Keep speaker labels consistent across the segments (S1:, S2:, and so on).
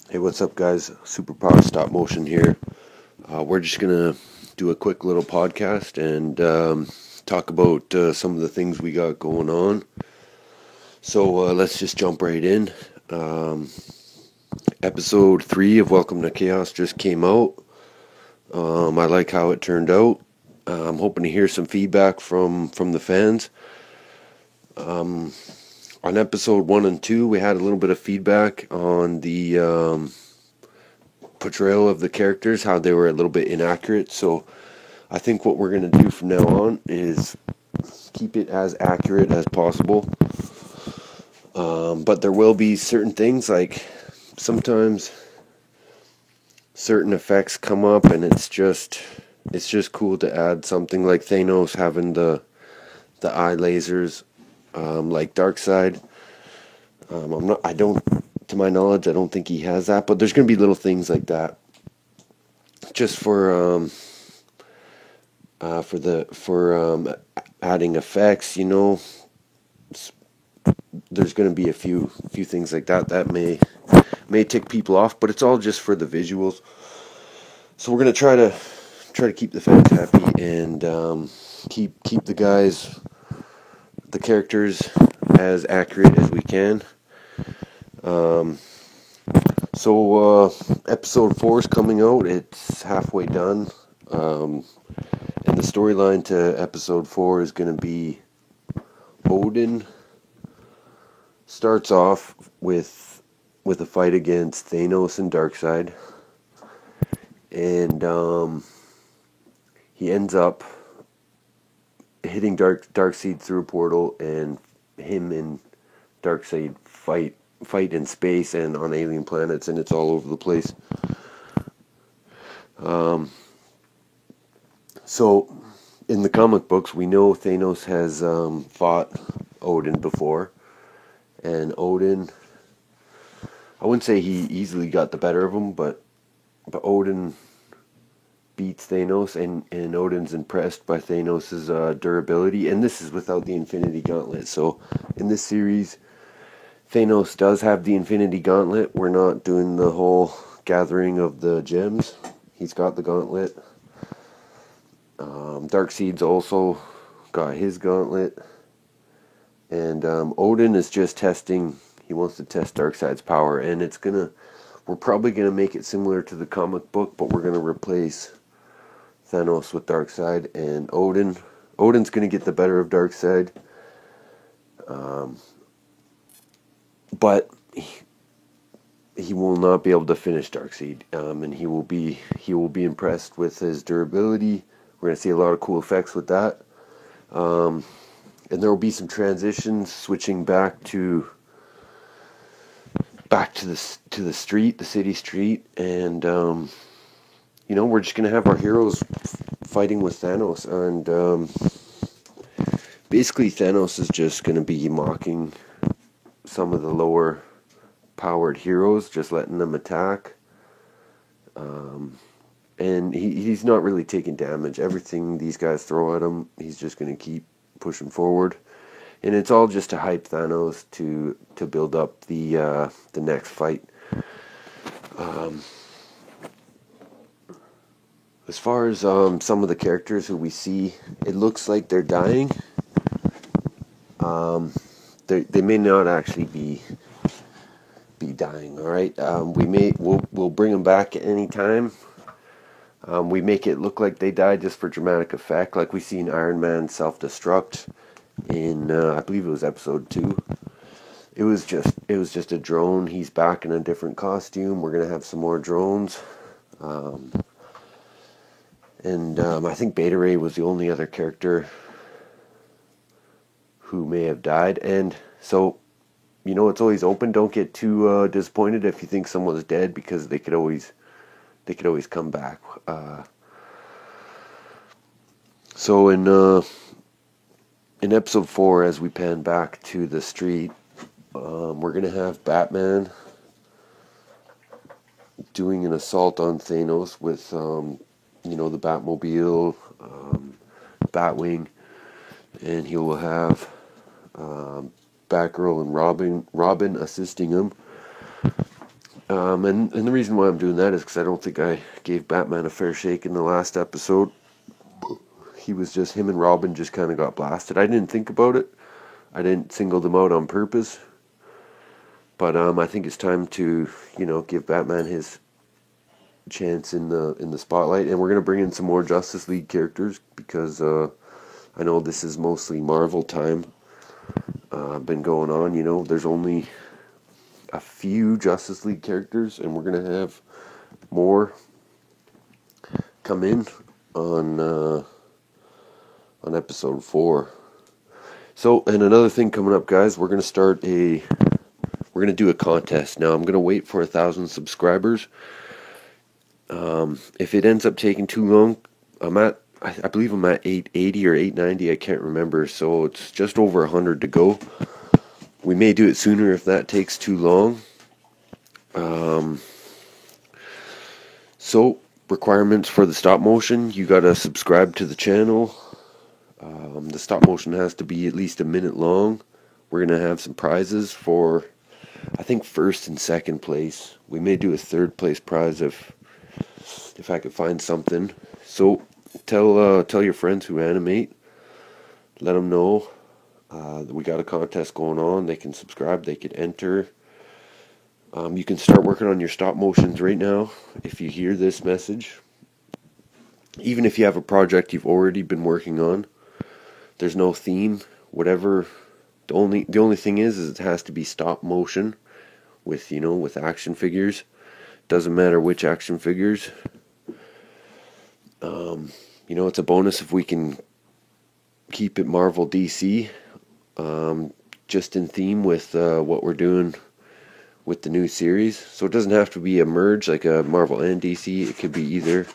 S1: Hey, what's up, guys? Superpower Stop Motion here. We're just gonna do a quick little podcast and talk about some of the things we got going on. So let's just jump right in. Um, Episode 3 of Welcome to Chaos just came out. I like how it turned out. I'm hoping to hear some feedback from the fans. On episode 1 and 2, we had a little bit of feedback on the portrayal of the characters, how they were a little bit inaccurate. So I think what we're going to do from now on is keep it as accurate as possible. But there will be certain things, like sometimes certain effects come up and it's just cool to add something like Thanos having the eye lasers, like Darkseid. I don't, to my knowledge, I don't think he has that, but there's going to be little things like that just for adding effects, there's going to be a few things like that may tick people off, but it's all just for the visuals. So we're going to try to keep the fans happy and keep the characters as accurate as we can. So episode 4 is coming out. It's halfway done. And the storyline to episode 4 is going to be Odin starts off with a fight against Thanos and Darkseid, and he ends up hitting Darkseid through a portal, and him and Darkseid fight in space and on alien planets, and it's all over the place. So in the comic books, we know Thanos has fought Odin before, and Odin, I wouldn't say he easily got the better of him, but Odin beats Thanos, and Odin's impressed by Thanos' durability, and this is without the Infinity Gauntlet. So in this series, Thanos does have the Infinity Gauntlet. We're not doing the whole gathering of the gems. He's got the gauntlet. Darkseid's also got his gauntlet. And Odin is just testing. He wants to test Darkseid's power, and we're probably gonna make it similar to the comic book, but we're gonna replace Thanos with Darkseid, and Odin's gonna get the better of Darkseid, but he will not be able to finish Darkseid, and he will be impressed with his durability. We're gonna see a lot of cool effects with that. And there will be some transitions, switching back to the street, the city street, and we're just gonna have our heroes fighting with Thanos, and basically Thanos is just gonna be mocking some of the lower powered heroes, just letting them attack, and he's not really taking damage. Everything these guys throw at him, he's just gonna keep pushing forward. And it's all just to hype Thanos to build up the next fight. As far as some of the characters who we see, it looks like they're dying. They may not actually be dying. All right, we'll bring them back at any time. We make it look like they died just for dramatic effect, like we seen Iron Man self-destruct in I believe it was episode 2. It was just a drone. He's back in a different costume. We're gonna have some more drones, and I think Beta Ray was the only other character who may have died. And so, it's always open. Don't get too disappointed if you think someone's dead, because they could always come back. So in episode 4, as we pan back to the street, we're gonna have Batman doing an assault on Thanos with the Batmobile, Batwing, and he will have Batgirl and Robin assisting him. And the reason why I'm doing that is because I don't think I gave Batman a fair shake in the last episode. He was just, him and Robin just kind of got blasted. I didn't think about it. I didn't single them out on purpose. But I think it's time to, give Batman his chance in the spotlight. And we're gonna bring in some more Justice League characters because I know this is mostly Marvel time. Been going on. There's only a few Justice League characters, and we're gonna have more come in on episode 4. So, and another thing coming up, guys, we're gonna do a contest. Now, I'm gonna wait for 1,000 subscribers. If it ends up taking too long, I believe I'm at 880 or 890. I can't remember. So it's just over 100 to go. We may do it sooner if that takes too long. So requirements for the stop motion: you gotta subscribe to the channel. The stop motion has to be at least a minute long. We're gonna have some prizes for, I think, first and second place. We may do a third place prize if I could find something. So tell your friends who animate. Let them know that we got a contest going on. They can subscribe. They can enter. You can start working on your stop motions right now if you hear this message. Even if you have a project you've already been working on, there's no theme, whatever. The only thing is it has to be stop motion with action figures. Doesn't matter which action figures. It's a bonus if we can keep it Marvel DC, just in theme with what we're doing with the new series. So it doesn't have to be a merge like a Marvel and DC. It could be either.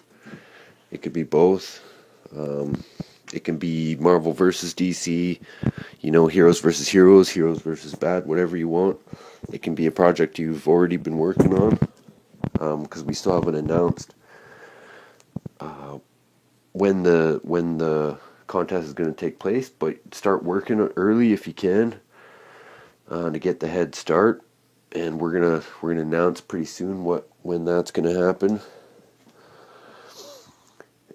S1: It could be both. It can be Marvel versus DC, heroes versus heroes, heroes versus bad, whatever you want. It can be a project you've already been working on, because we still haven't announced when the contest is going to take place. But start working early if you can, to get the head start. And we're gonna announce pretty soon when that's gonna happen.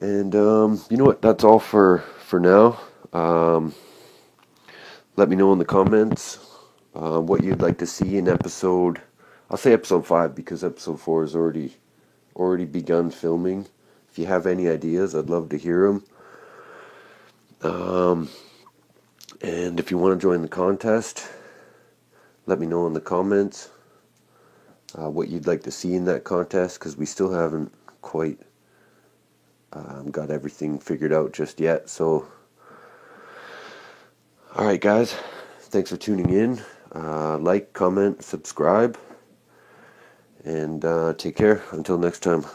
S1: And you know what? That's all for now. Let me know in the comments what you'd like to see in episode. I'll say episode 5 because episode 4 is already begun filming. If you have any ideas, I'd love to hear them. And if you want to join the contest, let me know in the comments what you'd like to see in that contest, because we still haven't quite got everything figured out just yet. So, alright guys, thanks for tuning in. Like, comment, subscribe, and take care. Until next time.